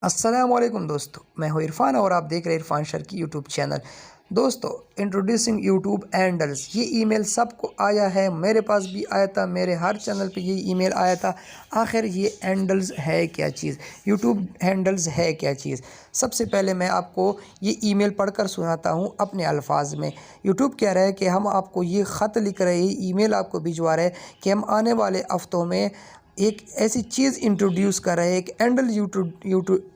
अस्सलाम वालेकुम दोस्तों, मैं हूँ इरफान और आप देख रहे हैं इरफान शर की यूट्यूब चैनल। दोस्तों, इंट्रोड्यूसिंग यूट्यूब हैंडल्स, ये ईमेल सबको आया है, मेरे पास भी आया था, मेरे हर चैनल पे ये ईमेल आया था। आखिर ये हैंडल्स है क्या चीज़, यूट्यूब हैंडल्स है क्या चीज़। सबसे पहले मैं आपको ये ईमेल पढ़कर सुनाता हूँ अपने अल्फाज में। यूट्यूब कह रहा है कि हम आपको ये ख़त लिख रहे हैं, ईमेल आपको भिजवा रहे हैं कि हम आने वाले हफ्तों में एक ऐसी चीज़ इंट्रोड्यूस कर रहे हैं, एक हैंडल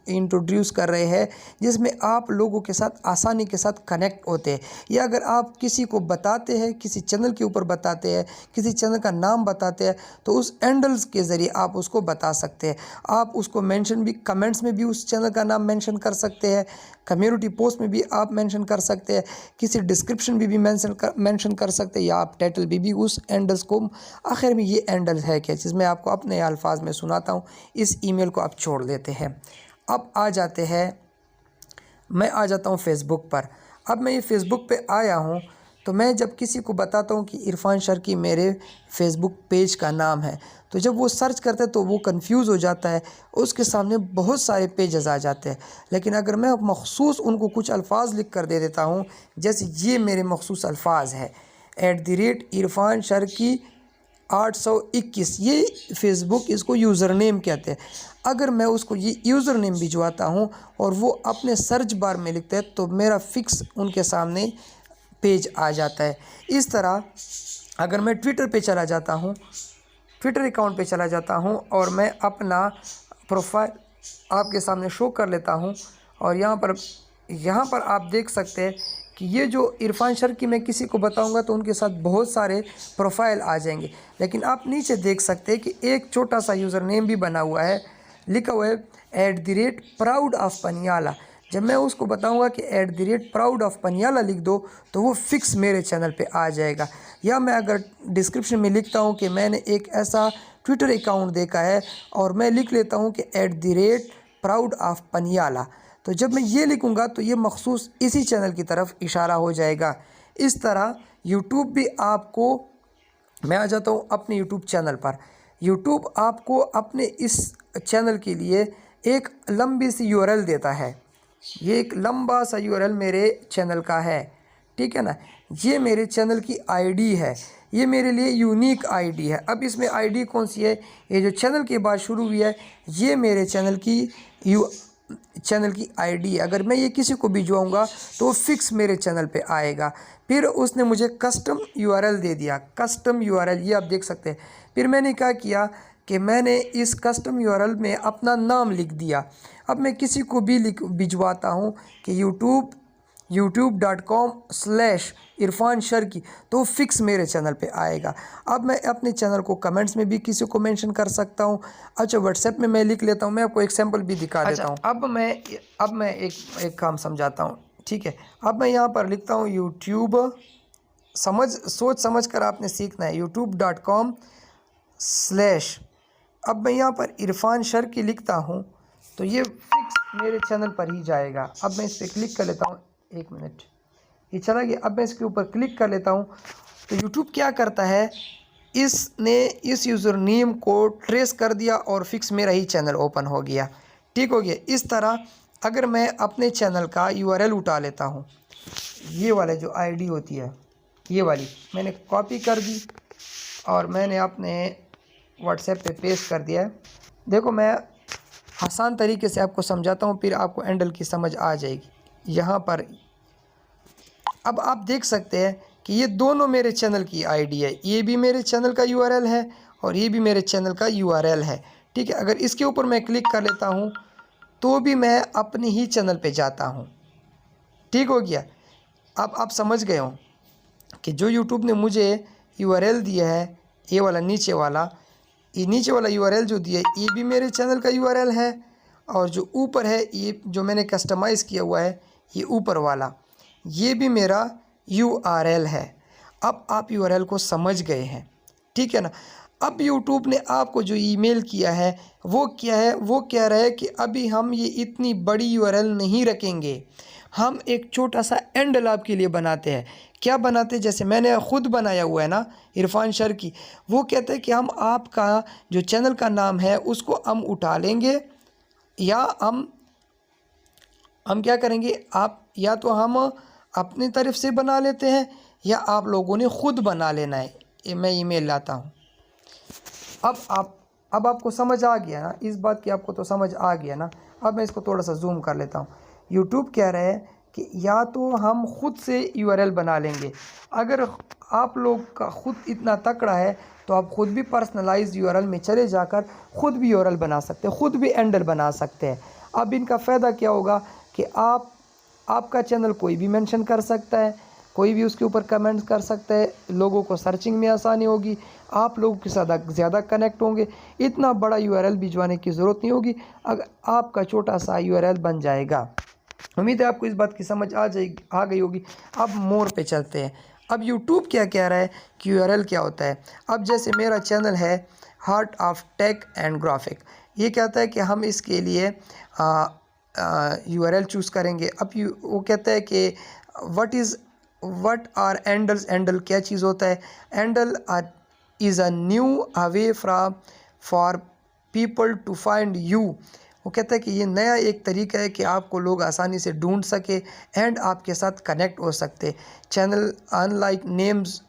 इंट्रोड्यूस कर रहे हैं जिसमें आप लोगों के साथ आसानी के साथ कनेक्ट होते हैं। या अगर आप किसी को बताते हैं, किसी चैनल के ऊपर बताते हैं, किसी चैनल का नाम बताते हैं, तो उस हैंडल्स के ज़रिए आप उसको बता सकते हैं। आप उसको मेंशन भी, कमेंट्स में भी उस चैनल का नाम मेंशन कर सकते हैं, कम्युनिटी पोस्ट में भी आप मेंशन कर सकते हैं, किसी डिस्क्रिप्शन में भी मेंशन कर सकते हैं, या आप टाइटल भी उस हैंडल्स को। आखिर में ये हैंडल है क्या चीज़, मैं आपको अपने अल्फाज में सुनाता हूँ। इस ईमेल को आप छोड़ लेते हैं। अब आ जाते हैं, मैं आ जाता हूँ फेसबुक पर। अब मैं ये फेसबुक पे आया हूँ, तो मैं जब किसी को बताता हूँ कि इरफान शर की मेरे फेसबुक पेज का नाम है, तो जब वो सर्च करते हैं तो वो कंफ्यूज हो जाता है, उसके सामने बहुत सारे पेजेस आ जाते हैं। लेकिन अगर मैं मखसूस उनको कुछ अल्फाज लिख कर दे देता हूँ, जैसे ये मेरे मखसूस अल्फाज है, @इरफान शर की 821, ये फेसबुक इसको यूज़र नेम कहते हैं। अगर मैं उसको ये यूज़र नेम भिजवाता हूँ और वो अपने सर्च बार में लिखते हैं, तो मेरा फ़िक्स उनके सामने पेज आ जाता है। इस तरह अगर मैं ट्विटर पे चला जाता हूँ, ट्विटर अकाउंट पे चला जाता हूँ और मैं अपना प्रोफाइल आपके सामने शो कर लेता हूँ, और यहाँ पर आप देख सकते हैं कि ये जो इरफान शर की मैं किसी को बताऊंगा तो उनके साथ बहुत सारे प्रोफाइल आ जाएंगे। लेकिन आप नीचे देख सकते हैं कि एक छोटा सा यूज़र नेम भी बना हुआ है, लिखा हुआ है @प्राउड ऑफ पनियाला। जब मैं उसको बताऊंगा कि @प्राउड ऑफ पनियाला लिख दो, तो वो फिक्स मेरे चैनल पे आ जाएगा। या मैं अगर डिस्क्रिप्शन में लिखता हूँ कि मैंने एक ऐसा ट्विटर अकाउंट देखा है, और मैं लिख लेता हूँ कि @प्राउड ऑफ पनियाला, तो जब मैं ये लिखूंगा तो ये मखसूस इसी चैनल की तरफ इशारा हो जाएगा। इस तरह यूट्यूब भी आपको, मैं आ जाता हूँ अपने यूट्यूब चैनल पर। यूट्यूब आपको अपने इस चैनल के लिए एक लंबी सी यूआरएल देता है। ये एक लंबा सा यूआरएल मेरे चैनल का है, ठीक है ना। ये मेरे चैनल की आईडी है, ये मेरे लिए यूनिक आईडी है। अब इसमें आईडी कौन सी है, ये जो चैनल के बाद शुरू हुई है, ये मेरे चैनल की आईडी है। अगर मैं ये किसी को भिजवाऊंगा तो वो फिक्स मेरे चैनल पे आएगा। फिर उसने मुझे कस्टम यूआरएल दे दिया, कस्टम यूआरएल, ये आप देख सकते हैं। फिर मैंने क्या किया कि मैंने इस कस्टम यूआरएल में अपना नाम लिख दिया। अब मैं किसी को भी भिजवाता हूँ कि youtube.com/इरफान शर की, तो फिक्स मेरे चैनल पे आएगा। अब मैं अपने चैनल को कमेंट्स में भी किसी को मेंशन कर सकता हूँ। अच्छा, व्हाट्सएप में मैं लिख लेता हूँ, मैं आपको एक सैम्पल भी दिखा देता हूँ। अब मैं एक काम समझाता हूँ, ठीक है। अब मैं यहाँ पर लिखता हूँ यूट्यूब, सोच समझ कर आपने सीखना है, youtube.com/। अब मैं यहाँ पर इरफान शर की लिखता हूँ, तो ये फिक्स मेरे चैनल पर ही जाएगा। अब मैं इस पर क्लिक कर लेता हूँ, 1 मिनट, ये चला गया। अब मैं इसके ऊपर क्लिक कर लेता हूँ, तो यूट्यूब क्या करता है, इसने इस यूज़र नेम को ट्रेस कर दिया और फिक्स मेरा ही चैनल ओपन हो गया, ठीक हो गया। इस तरह अगर मैं अपने चैनल का यूआरएल उठा लेता हूँ, ये वाला जो आईडी होती है, ये वाली मैंने कॉपी कर दी और मैंने अपने व्हाट्सएप पे पेस्ट कर दिया है। देखो, मैं आसान तरीके से आपको समझाता हूँ, फिर आपको हैंडल की समझ आ जाएगी। यहाँ पर अब आप देख सकते हैं कि ये दोनों मेरे चैनल की आईडी है, ये भी मेरे चैनल का यूआरएल है और ये भी मेरे चैनल का यूआरएल है, ठीक है। अगर इसके ऊपर मैं क्लिक कर लेता हूँ तो भी मैं अपने ही चैनल पे जाता हूँ, ठीक हो गया। अब आप समझ गए हो कि जो यूट्यूब ने मुझे यूआरएल दिया है, ये वाला नीचे वाला यूआरएल जो दिया है, ये भी मेरे चैनल का यूआरएल है, और जो ऊपर है, ये जो मैंने कस्टमाइज़ किया हुआ है, ये ऊपर वाला, ये भी मेरा यूआरएल है। अब आप यूआरएल को समझ गए हैं, ठीक है ना। अब यूट्यूब ने आपको जो ईमेल किया है वो क्या है, वो कह रहा है कि अभी हम ये इतनी बड़ी यूआरएल नहीं रखेंगे, हम एक छोटा सा हैंडल आपके लिए बनाते हैं। क्या बनाते हैं, जैसे मैंने खुद बनाया हुआ है ना, इरफान शर की, वो कहते हैं कि हम आपका जो चैनल का नाम है उसको हम उठा लेंगे, या हम हम क्या करेंगे, आप या तो हम अपनी तरफ से बना लेते हैं या आप लोगों ने ख़ुद बना लेना है। मैं ईमेल लाता हूँ। अब आपको समझ आ गया ना, इस बात की आपको तो समझ आ गया ना। अब मैं इसको थोड़ा सा जूम कर लेता हूँ। यूट्यूब कह रहे हैं कि या तो हम ख़ुद से यूआरएल बना लेंगे। अगर आप लोग का ख़ुद इतना तकड़ा है तो आप ख़ुद भी पर्सनलाइज्ड यूआरएल में चले जाकर ख़ुद भी यूआरएल बना सकते हैं, ख़ुद भी हैंडल बना सकते हैं। अब इनका फ़ायदा क्या होगा कि आपका चैनल कोई भी मेंशन कर सकता है, कोई भी उसके ऊपर कमेंट्स कर सकता है, लोगों को सर्चिंग में आसानी होगी, आप लोगों के साथ ज़्यादा कनेक्ट होंगे। इतना बड़ा यूआरएल भिजवाने की ज़रूरत नहीं होगी, अगर आपका छोटा सा यूआरएल बन जाएगा। उम्मीद है आपको इस बात की समझ आ गई होगी। अब मोर पे चलते हैं। अब यूट्यूब क्या कह रहा है कि यूआरएल क्या होता है। अब जैसे मेरा चैनल है heart of tech and graphic, ये कहता है कि हम इसके लिए यूआरएल चूज़ करेंगे। अब वो कहता है कि व्हाट आर हैंडल्स। हैंडल क्या चीज़ होता है। Handle is a new away from for people to find you. वो कहता है कि ये नया एक तरीका है कि आपको लोग आसानी से ढूंढ सके एंड आपके साथ कनेक्ट हो सकते, चैनल अनलाइक नेम्स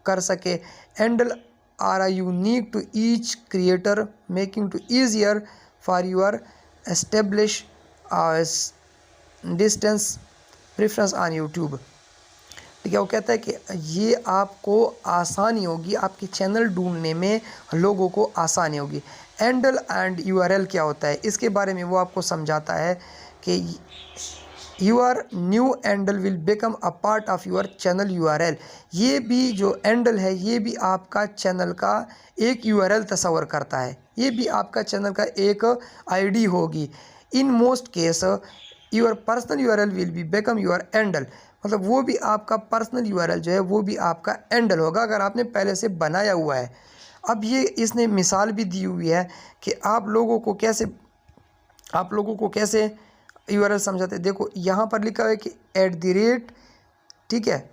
कर सके। Handle are a unique to each creator making to easier for your establish distance preference on YouTube. ठीक है, वो कहता है कि ये आपको आसानी होगी, आपके चैनल ढूंढने में लोगों को आसानी होगी। हैंडल एंड यूआरएल क्या होता है, इसके बारे में वो आपको समझाता है कि your new handle will become a part of your channel URL. ये भी जो हैंडल है ये भी आपका चैनल का एक यूआरएल तस्वर करता है, ये भी आपका चैनल का एक आईडी होगी। In most case your personal URL will be become your handle, मतलब वो भी आपका पर्सनल यूआरएल जो है वो भी आपका हैंडल होगा अगर आपने पहले से बनाया हुआ है। अब ये इसने मिसाल भी दी हुई है कि आप लोगों को कैसे यूआरएल समझाते हैं। देखो यहाँ पर लिखा हुआ है कि @ ठीक है,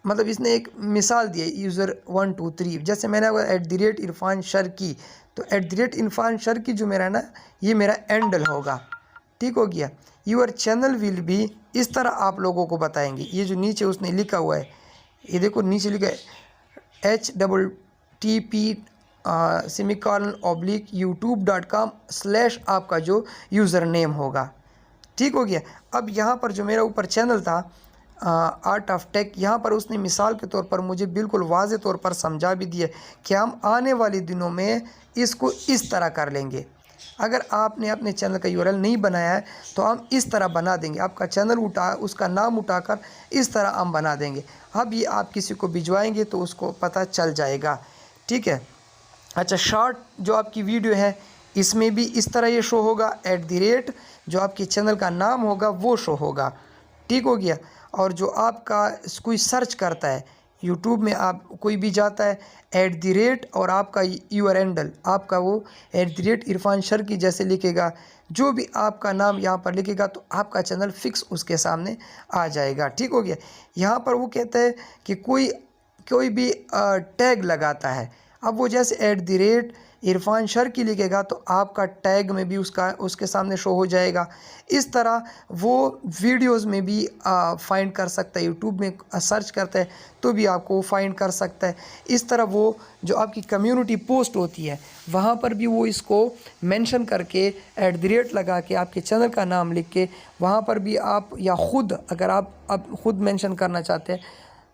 मतलब इसने एक मिसाल दी है यूज़र 1 2 3। जैसे मैंने @ इरफान शर्की, तो @ इरफान शर्की जो मेरा है ना ये मेरा हैंडल होगा। ठीक हो गया। यूर चैनल विल बी, इस तरह आप लोगों को बताएंगे। ये जो नीचे उसने लिखा हुआ है, ये देखो नीचे लिखा है http://youtube.com/ आपका जो यूज़र नेम होगा। ठीक हो गया। अब यहाँ पर जो मेरा ऊपर चैनल था आर्ट ऑफ टेक, यहाँ पर उसने मिसाल के तौर पर मुझे बिल्कुल वाज़े तौर पर समझा भी दिया कि हम आने वाले दिनों में इसको इस तरह कर लेंगे। अगर आपने अपने चैनल का यूआरएल नहीं बनाया है तो हम इस तरह बना देंगे, आपका चैनल उसका नाम उठाकर इस तरह हम बना देंगे। अब ये आप किसी को भिजवाएंगे तो उसको पता चल जाएगा। ठीक है। अच्छा, शॉर्ट जो आपकी वीडियो है इसमें भी इस तरह ये शो होगा, @ जो आपके चैनल का नाम होगा वो शो होगा। ठीक हो गया। और जो आपका कोई सर्च करता है यूट्यूब में, आप कोई भी जाता है @ और आपका यूआर हैंडल आपका वो @ इरफान शर्की जैसे लिखेगा, जो भी आपका नाम यहाँ पर लिखेगा तो आपका चैनल फिक्स उसके सामने आ जाएगा। ठीक हो गया। यहाँ पर वो कहता है कि कोई भी टैग लगाता है, अब वो जैसे @ इरफान शर्की लिखेगा तो आपका टैग में भी उसके सामने शो हो जाएगा। इस तरह वो वीडियोस में भी फाइंड कर सकता है, यूट्यूब में सर्च करता है तो भी आपको फाइंड कर सकता है। इस तरह वो जो आपकी कम्युनिटी पोस्ट होती है वहाँ पर भी वो इसको मेंशन करके @ लगा के आपके चैनल का नाम लिख के वहाँ पर भी आप, या ख़ुद अगर आप ख़ुद मेंशन करना चाहते हैं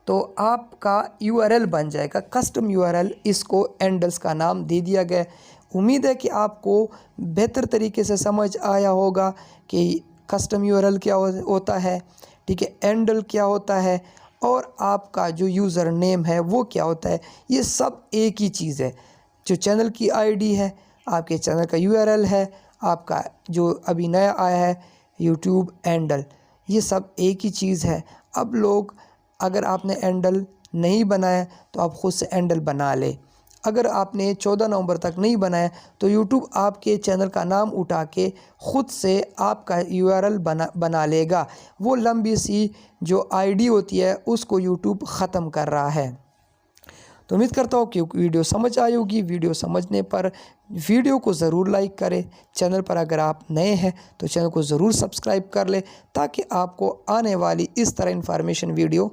तो आपका यूआरएल बन जाएगा, कस्टम यूआरएल। इसको हैंडल्स का नाम दे दिया गया। उम्मीद है कि आपको बेहतर तरीके से समझ आया होगा कि कस्टम यूआरएल क्या होता है, ठीक है, हैंडल क्या होता है और आपका जो यूज़र नेम है वो क्या होता है। ये सब एक ही चीज़ है। जो चैनल की आईडी है, आपके चैनल का यूआरएल है, आपका जो अभी नया आया है यूट्यूब हैंडल, ये सब एक ही चीज़ है। अब लोग, अगर आपने हैंडल नहीं बनाया तो आप ख़ुद से हैंडल बना ले। अगर आपने 14 नवंबर तक नहीं बनाया तो यूट्यूब आपके चैनल का नाम उठा के ख़ुद से आपका यूआरएल बना लेगा। वो लंबी सी जो आईडी होती है उसको यूट्यूब ख़त्म कर रहा है। तो उम्मीद करता हूँ कि वीडियो समझ आई होगी। वीडियो समझने पर वीडियो को ज़रूर लाइक करें। चैनल पर अगर आप नए हैं तो चैनल को ज़रूर सब्सक्राइब कर लें ताकि आपको आने वाली इस तरह इन्फॉर्मेशन वीडियो